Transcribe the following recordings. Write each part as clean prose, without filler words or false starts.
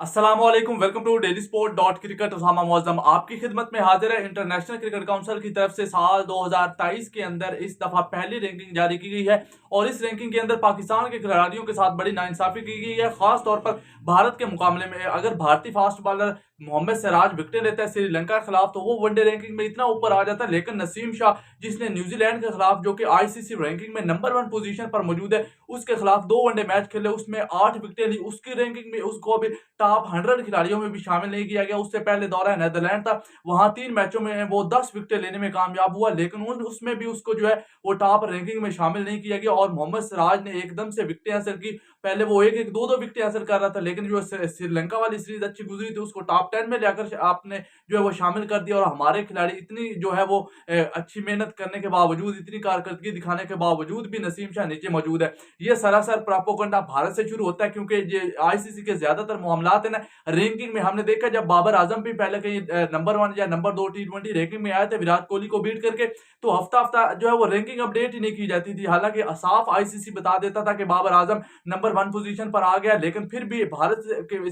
अस्सलामुअलैकुम, welcome to daily sport dot cricket. Usama Mauzam आपकी खिदमत में हाजिर है। इंटरनेशनल क्रिकेट काउंसिल की तरफ से साल 2023 के अंदर इस दफा पहली रैंकिंग जारी की गई है और इस रैंकिंग के अंदर पाकिस्तान के खिलाड़ियों के साथ बड़ी नाइंसाफी की गई है। खास तौर पर भारत के मुकाबले में अगर भारतीय फास्ट बॉलर मोहम्मद सिराज विकेटें लेता है श्रीलंका के खिलाफ तो वो वनडे रैंकिंग में इतना ऊपर आ जाता है, लेकिन नसीम शाह जिसने न्यूजीलैंड के खिलाफ, जो कि आईसीसी रैंकिंग में नंबर 1 पोजीशन पर मौजूद है, उसके खिलाफ 2 वनडे मैच खेले, उसमें 8 विकेटें ली। उसकी रैंकिंग में उसको अभी टॉप 100 खिलाड़ियों में भी शामिल नहीं किया गया। उससे पहले दौरा नीदरलैंड था, वहां 3 मैचों में वो 10 विकेटें लेने में कामयाब हुआ, लेकिन उसमें भी उसको जो है वो टॉप रैंकिंग में शामिल नहीं किया गया। और मोहम्मद सिराज ने एकदम से विकेटें हासिल की। पहले वो एक एक दो दो विकेटें हासिल कर रहा था, लेकिन जो श्रीलंका वाली सीरीज अच्छी गुजरी थी उसको टॉप 10 में जाकर आपने जो है वो शामिल कर दिया। और हमारे खिलाड़ी इतनी जो है वो अच्छी मेहनत करने के बावजूद, इतनी कारकर्दगी दिखाने के बावजूद भी नसीम शाह नीचे मौजूद है। ये सरासर प्रोपेगेंडा भारत से शुरू होता है, क्योंकि ये आईसीसी के ज्यादातर मामलात है ना, रैंकिंग में हमने देखा जब बाबर आजम भी पहले कहीं नंबर 1 या नंबर 2 टी20 रैंकिंग में आए थे विराट कोहली को बीट करके, तो हफ्ता हफ्ता जो है वो रैंकिंग अपडेट ही नहीं की जाती थी। हालांकि साफ आईसीसी बता देता था कि बाबर आजम नंबर 1 पोजीशन पर आ गया, लेकिन फिर भी भारत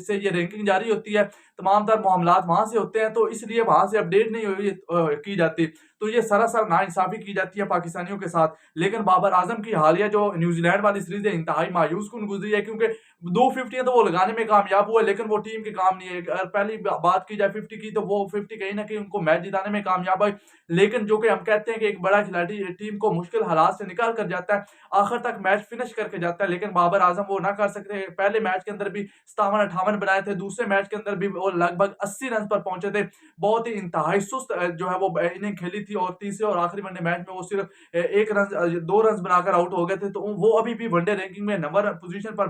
से ये रैंकिंग जारी होती है, तमाम तर मामलात वहां से होते हैं, तो इसलिए वहां से अपडेट नहीं की जाती। तो ये सरासर नाइंसाफी की जाती है पाकिस्तानियों के साथ। लेकिन बाबर आजम की हालिया जो न्यूजीलैंड वाली सीरीज है इंतहाई मायूस कुन गुजरी है, क्योंकि 2 50 तो वो लगाने में कामयाब हुआ, लेकिन वो टीम के काम नहीं है। अगर पहली बात की जाए 50 की, तो वो 50 कहीं ना कहीं उनको मैच जिताने में कामयाब है। लेकिन जो कि हम कहते हैं कि एक बड़ा खिलाड़ी टीम को मुश्किल हालात से निकाल कर जाता है, आखिर तक मैच फिनिश करके जाता है, लेकिन बाबर आजम वो ना कर सकते। पहले मैच के अंदर भी 57-58 बनाए थे, दूसरे मैच के अंदर भी वो लगभग 80 रन पर पहुंचे थे। बहुत ही इंतहाई सुस्त जो है वो इनिंग खेली थी, और तीसरे और आखिरी वनडे मैच में वो सिर्फ 1 रन 2 रन बनाकर आउट हो गए थे। तो वो अभी भी वनडे रैंकिंग में नंबर पोजीशन पर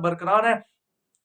बरकरार है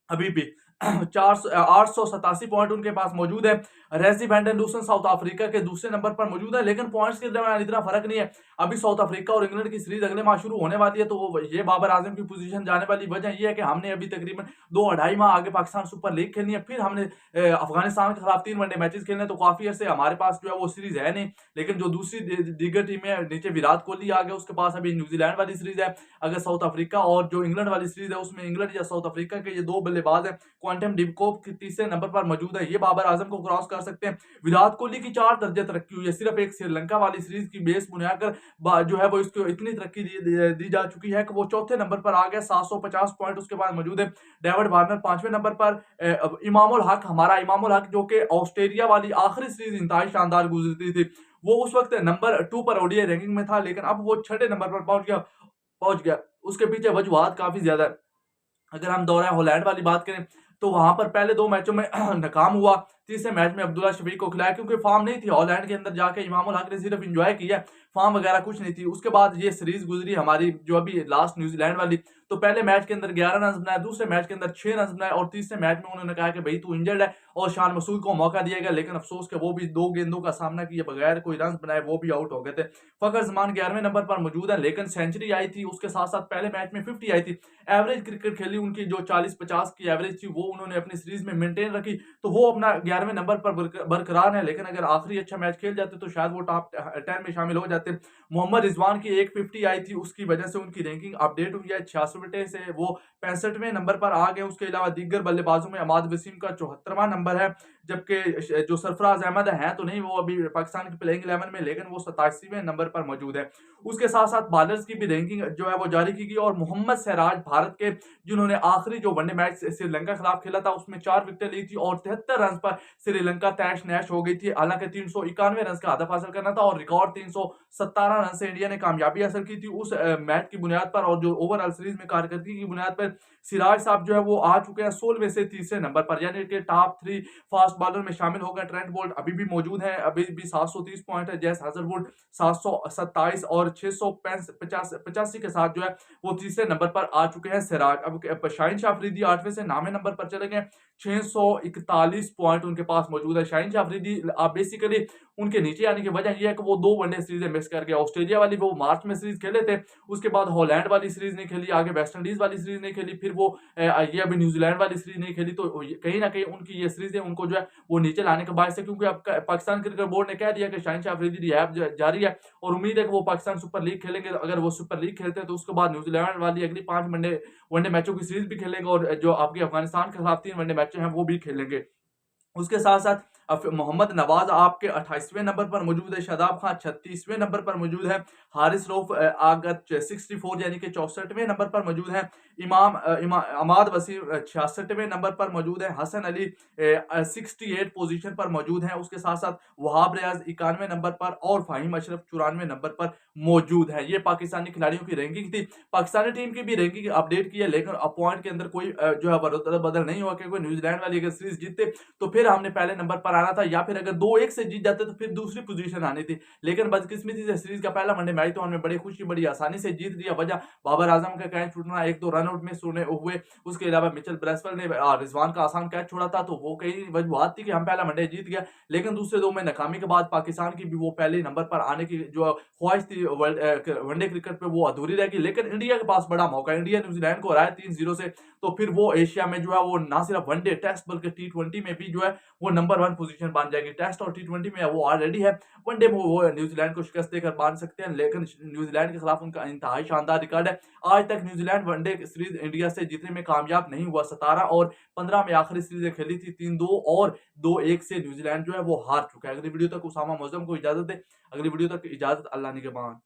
अभी भी। 887 पॉइंट उनके पास मौजूद है। रेसी वैंडन लूसन साउथ अफ्रीका के दूसरे नंबर पर मौजूद है, लेकिन पॉइंट्स के दरमियान इतना फर्क नहीं है। अभी साउथ अफ्रीका और इंग्लैंड की सीरीज अगले माह शुरू होने वाली है, तो ये बाबर आजम की पोजीशन जाने वाली वजह यह है कि हमने अभी तकरीबन 2 2.5 माह आगे पाकिस्तान सुपर लीग खेलनी है, फिर हमने अफगानिस्तान के खिलाफ 3 वनडे मैचेस खेलने, तो काफी अरसे हमारे पास जो है वो सीरीज है नहीं। लेकिन जो दूसरी दीगर टीमें, नीचे विराट कोहली आ गया, उसके पास अभी न्यूजीलैंड वाली सीरीज है। अगर साउथ अफ्रीका और जो इंग्लैंड वाली सीरीज है उसमें इंग्लैंड या साउथ अफ्रीका के ये 2 बल्लेबाज हैं, क्वांटम डिकोक तीसरे नंबर पर मौजूद है, ये बाबर आजम को क्रॉस कर सकते हैं। विराट कोहली की 4 दर्जे तरक्की हुई है, सिर्फ एक श्रीलंका वाली सीरीज की बेस बुनियाद कर जो है वो इसको इतनी तरक्की दी जा चुकी है कि वो चौथे नंबर पर आ गया। 750 पॉइंट उसके बाद मौजूद है। डेविड वार्नर 5वें नंबर पर। इमामुल हक, हमारा इमामुल हक, जो कि ऑस्ट्रेलिया वाली आखिरी सीरीज इंतहाई शानदार गुजरती थी, वो उस वक्त नंबर 2 पर ओडीआई रैंकिंग में था, लेकिन अब वो छठे नंबर पर पहुंच गया। उसके पीछे वजूहात काफी ज्यादा है। अगर हम दौरा हॉलैंड वाली बात करें, तो वहां पर पहले 2 मैचों में नाकाम हुआ। तीसरे मैच में अब्दुल्ला शफीक को खिलाया, क्योंकि फॉर्म नहीं थी हॉलैंड के अंदर जाके। इमामुल हक ने सिर्फ एंजॉय किया, फॉर्म वगैरह कुछ नहीं थी। उसके बाद ये सीरीज गुजरी हमारी जो अभी लास्ट न्यूजीलैंड वाली, तो पहले मैच के अंदर 11 रन बनाए, दूसरे मैच के अंदर 6 रन बनाए, और तीसरे मैच में उन्होंने कहा कि भाई तू इंजर्ड है, और शान मसूद को मौका दिया गया, लेकिन अफसोस के वो भी 2 गेंदों का सामना किए बगैर कोई रन बनाए वो भी आउट हो गए थे। फखर जमान 11वें नंबर पर मौजूद है, लेकिन सेंचुरी आई थी, उसके साथ साथ पहले मैच में 50 आई थी। एवरेज क्रिकेट खेली उनकी, जो 40-50 की एवरेज थी, वो उन्होंने अपनी सीरीज में मेंटेन रखी, तो वो अपना 11वें नंबर पर बरकरार है। लेकिन अगर आखिरी अच्छा मैच खेल जाते तो शायद वो टॉप 10 में शामिल हो जाते। मोहम्मद रिजवान की एक 50 आई थी, उसकी वजह से उनकी रैंकिंग अपडेट हुई है। 66 से वो 65वें नंबर पर आ गए। उसके अलावा दीगर बल्लेबाजों में अमाद वसीम का 74वां नंबर है, जबकि जो सरफराज अहमद है तो नहीं, वो अभी पाकिस्तान की प्लेइंग 11 में, लेकिन वो 87वें नंबर पर मौजूद है। उसके साथ साथ बॉलर्स की भी रैंकिंग जो है वो जारी की गई, और मोहम्मद सिराज भारत के, जिन्होंने आखिरी जो वनडे मैच श्रीलंका के खिलाफ खेला था उसमें 4 विकेटें ली थी, और 73 रन पर श्रीलंका तैश नैश हो गई थी। हालांकि 391 रन का हदफ हासिल करना था, और रिकॉर्ड 317 रन से इंडिया ने कामयाबी हासिल की थी उस मैच की बुनियाद पर, और जो ओवरऑल सीरीज में कारकर्दगी की बुनियाद पर सिराज साहब जो है वो आ चुके हैं 16वें से तीसरे नंबर पर, यानी कि टॉप 3 फास्ट बॉलर में शामिल हो गए। ट्रेंट बोल्ट अभी भी मौजूद है, अभी भी 730 पॉइंट है। जैस हाजरवुड 727 और 685 के साथ जो है वो तीसरे नंबर पर आ चुके हैं सिराज। अब शाहीन शाह अफरीदी 8वें से 9वें नंबर पर चले गए। 641 पॉइंट उनके पास मौजूद है। शाहीन शाह अफरीदी बेसिकली उनके नीचे आने की वजह यह है कि वो 2 वनडे सीरीज मिस कर गए। ऑस्ट्रेलिया वाली वो मार्च में सीरीज खेले थे, उसके बाद हॉलैंड वाली सीरीज नहीं खेली, आगे वेस्ट इंडीज वाली सीरीज नहीं खेली, फिर वो ये अभी न्यूजीलैंड वाली सीरीज नहीं खेली। तो कहीं ना कहीं उनकी ये सीरीज है उनको जो है वो नीचे लाने का बायस है, क्योंकि अब पाकिस्तान क्रिकेट बोर्ड ने कह दिया कि शाहीन शाह अफरीदी रिहैब जारी है, और उम्मीद है कि वो पाकिस्तान सुपर लीग खेलेंगे। अगर वो सुपर लीग खेलते हैं तो उसके बाद न्यूजीलैंड वाली अगली 5 वनडे मैचों की सीरीज भी खेलेंगे, और जो आपकी अफगानिस्तान के खिलाफ 3 वनडे मैच मैच हैं वो भी खेलेंगे। उसके साथ-साथ मोहम्मद नवाज़ आपके 28वें नंबर पर मौजूद है, शादाब खान 36वें नंबर पर मौजूद है, हारिस रऊफ आगत 64 यानी कि 64वें नंबर पर मौजूद है, इमाद वसीम 66वें नंबर पर मौजूद है, हसन अली 68 पोज़ीशन पर मौजूद हैं, उसके साथ-साथ वहाब रियाज़ 91वें नंबर पर और फ़हीम अशरफ 94वें नंबर पर मौजूद है। ये पाकिस्तानी खिलाड़ियों की रैंकिंग थी। पाकिस्तानी टीम की भी रैंकिंग अपडेट की है, लेकिन अब पॉइंट के अंदर कोई जो है बदल नहीं हुआ, क्योंकि न्यूज़ीलैंड वाली अगर सीरीज़ जीतते तो फिर हमने पहले नंबर पर आना था, या फिर अगर 2-1 से जीत जाते तो फिर दूसरी पोजीशन आनी थी। लेकिन बदकिस्मती से सीरीज का पहला वनडे मैच तो हमने बड़ी खुशी बड़ी आसानी से जीत लिया। वजह बाबर आजम का कैच छूटना, 1-2 रन आउट मिस हुए। उसके अलावा मिचेल ब्रेसवेल ने रिजवान का आसान कैच छोड़ा था, तो वो कई वजूहत थी कि हम पहला वनडे जीत गया। लेकिन दूसरे 2 में नाकामी के बाद पाकिस्तान की भी वो पहले नंबर पर आने की जो ख्वाहिश थी वनडे क्रिकेट पे वो अधूरी रह गई। लेकिन इंडिया के पास बड़ा मौका है, इंडिया न्यूजीलैंड को हराया 3-0 से, तो फिर वो एशिया में जो है वो ना सिर्फ वनडे टेस्ट बल्कि टी20 में भी जो है वो नंबर 1 पोजीशन बन जाएगी। टेस्ट और टी20 में वो ऑलरेडी है, वनडे में वो न्यूजीलैंड को शिकस्त देकर बांध सकते हैं। लेकिन न्यूजीलैंड के खिलाफ उनका इंतहाई शानदार रिकॉर्ड है। आज तक न्यूजीलैंड वनडे सीरीज इंडिया से जीतने में कामयाब नहीं हुआ। 17 और 15 में आखिरी सीरीज खेली थी, 3-2 और 2-1 से न्यूजीलैंड जो है वो हार चुका है। अगली वीडियो तक उसामा मौजूम को इजाजत दे, अगली वीडियो तक इजाजत, अल्लाह निगहबान।